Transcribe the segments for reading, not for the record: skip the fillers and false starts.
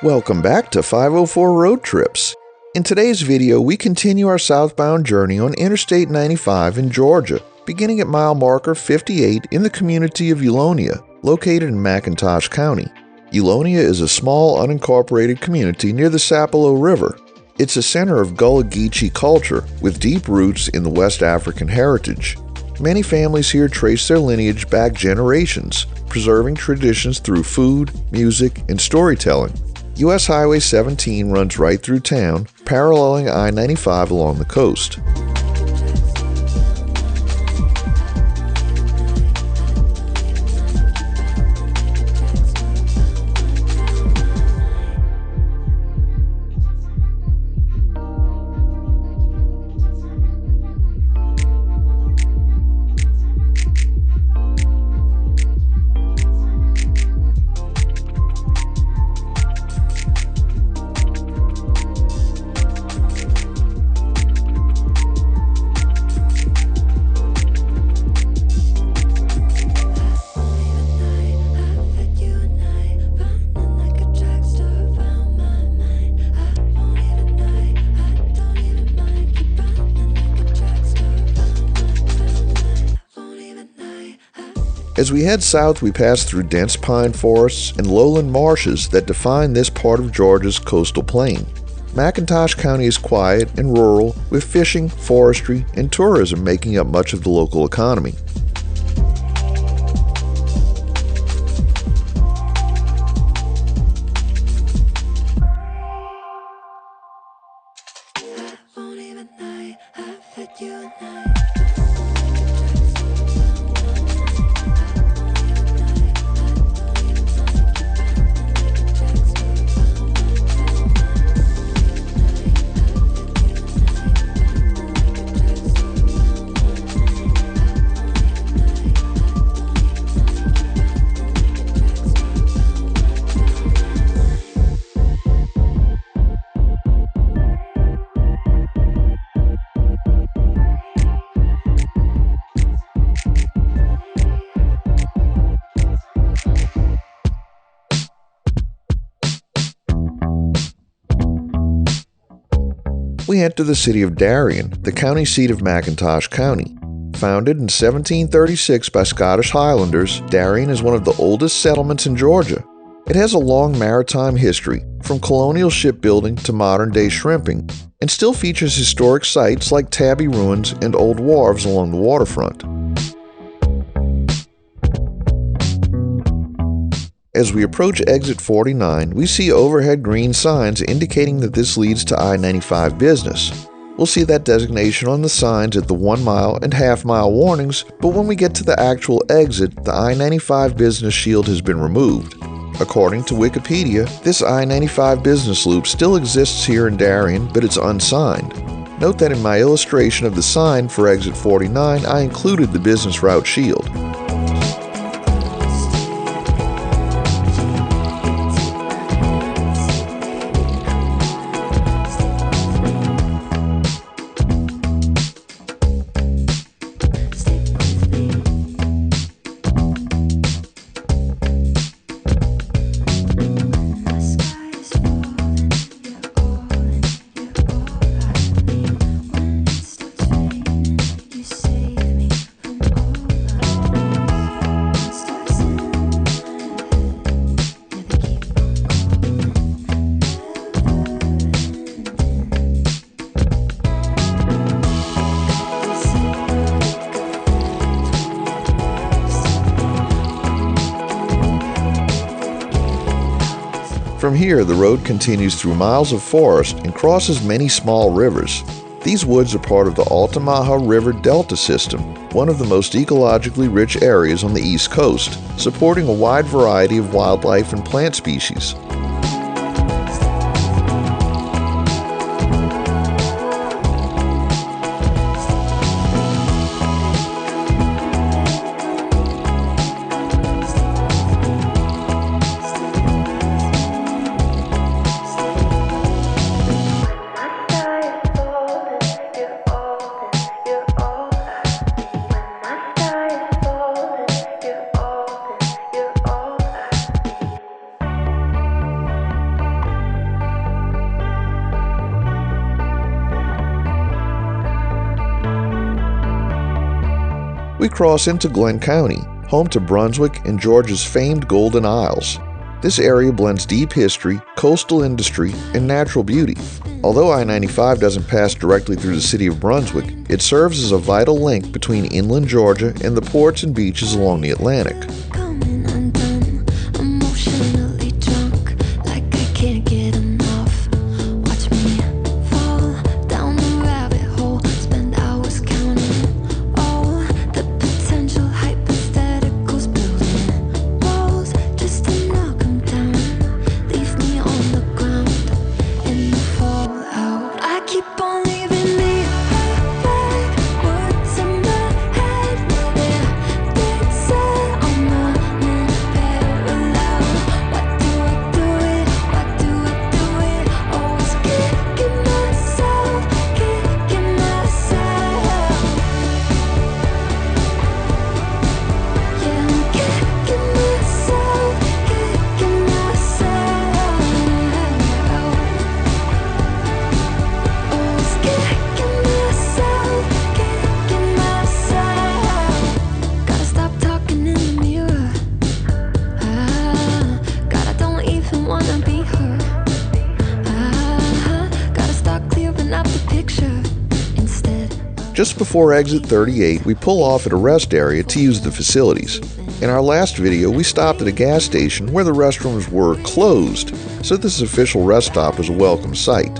Welcome back to 504 Road Trips. In today's video, we continue our southbound journey on Interstate 95 in Georgia, beginning at mile marker 58 in the community of Eulonia, located in McIntosh County. Eulonia is a small, unincorporated community near the Sapelo River. It's a center of Gullah Geechee culture with deep roots in the West African heritage. Many families here trace their lineage back generations, preserving traditions through food, music, and storytelling. U.S. Highway 17 runs right through town, paralleling I-95 along the coast. As we head south, we pass through dense pine forests and lowland marshes that define this part of Georgia's coastal plain. McIntosh County is quiet and rural, with fishing, forestry, and tourism making up much of the local economy. We enter the city of Darien, the county seat of McIntosh County. Founded in 1736 by Scottish Highlanders, Darien is one of the oldest settlements in Georgia. It has a long maritime history, from colonial shipbuilding to modern-day shrimping, and still features historic sites like Tabby Ruins and old wharves along the waterfront. As we approach exit 49, we see overhead green signs indicating that this leads to I-95 business. We'll see that designation on the signs at the 1 mile and half-mile warnings, but when we get to the actual exit, the I-95 business shield has been removed. According to Wikipedia, this I-95 business loop still exists here in Darien, but it's unsigned. Note that in my illustration of the sign for exit 49, I included the business route shield. From here, the road continues through miles of forest and crosses many small rivers. These woods are part of the Altamaha River Delta system, one of the most ecologically rich areas on the East Coast, supporting a wide variety of wildlife and plant species. we cross into Glenn County, home to Brunswick and Georgia's famed Golden Isles. This area blends deep history, coastal industry, and natural beauty. Although I-95 doesn't pass directly through the city of Brunswick, it serves as a vital link between inland Georgia and the ports and beaches along the Atlantic. Just before exit 38, we pull off at a rest area to use the facilities. In our last video, we stopped at a gas station where the restrooms were closed, so this official rest stop was a welcome sight.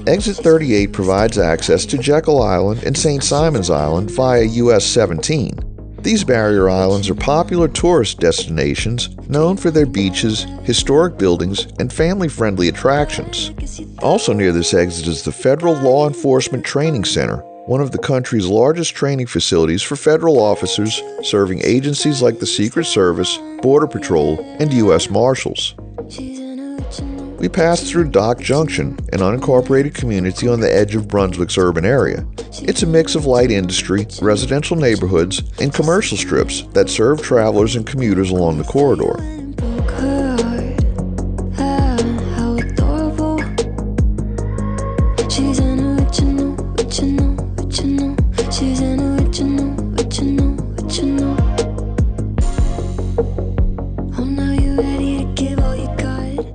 Exit 38 provides access to Jekyll Island and St. Simon's Island via US 17. These barrier islands are popular tourist destinations known for their beaches, historic buildings, and family-friendly attractions. Also near this exit is the Federal Law Enforcement Training Center, one of the country's largest training facilities for federal officers serving agencies like the Secret Service, Border Patrol, and U.S. Marshals. We passed through Dock Junction, an unincorporated community on the edge of Brunswick's urban area. It's a mix of light industry, residential neighborhoods, and commercial strips that serve travelers and commuters along the corridor.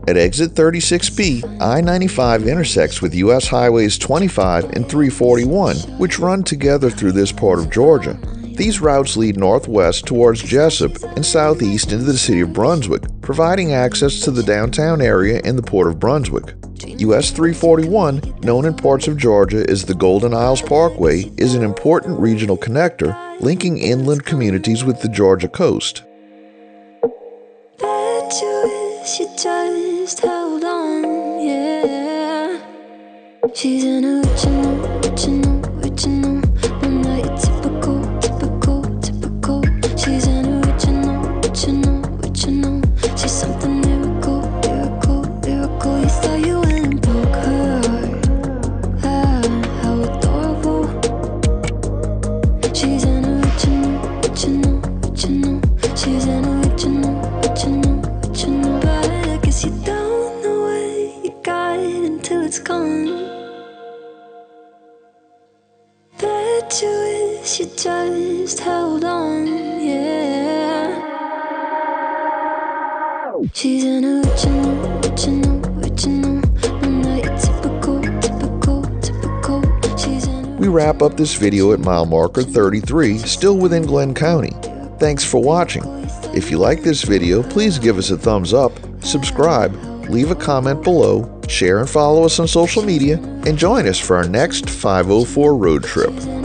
At exit 36B, I-95 intersects with U.S. Highways 25 and 341, which run together through this part of Georgia. These routes lead northwest towards Jessup and southeast into the city of Brunswick, providing access to the downtown area and the port of Brunswick. US 341, known in parts of Georgia as the Golden Isles Parkway, is an important regional connector, linking inland communities with the Georgia coast. She just held on, yeah. She's an original, but not your typical. She's an original. She's something lyrical. You thought you went and broke her heart. How adorable. She's an original. She's an original. But I guess you don't know what you got until it's gone. Bet you guess you just held on, yeah. She's an original, original. No, not your typical. She's an We wrap up this video at mile marker 33, still within Glenn County. Thanks for watching. If you like this video, please give us a thumbs up, subscribe, leave a comment below, share and follow us on social media, and join us for our next 504 road trip.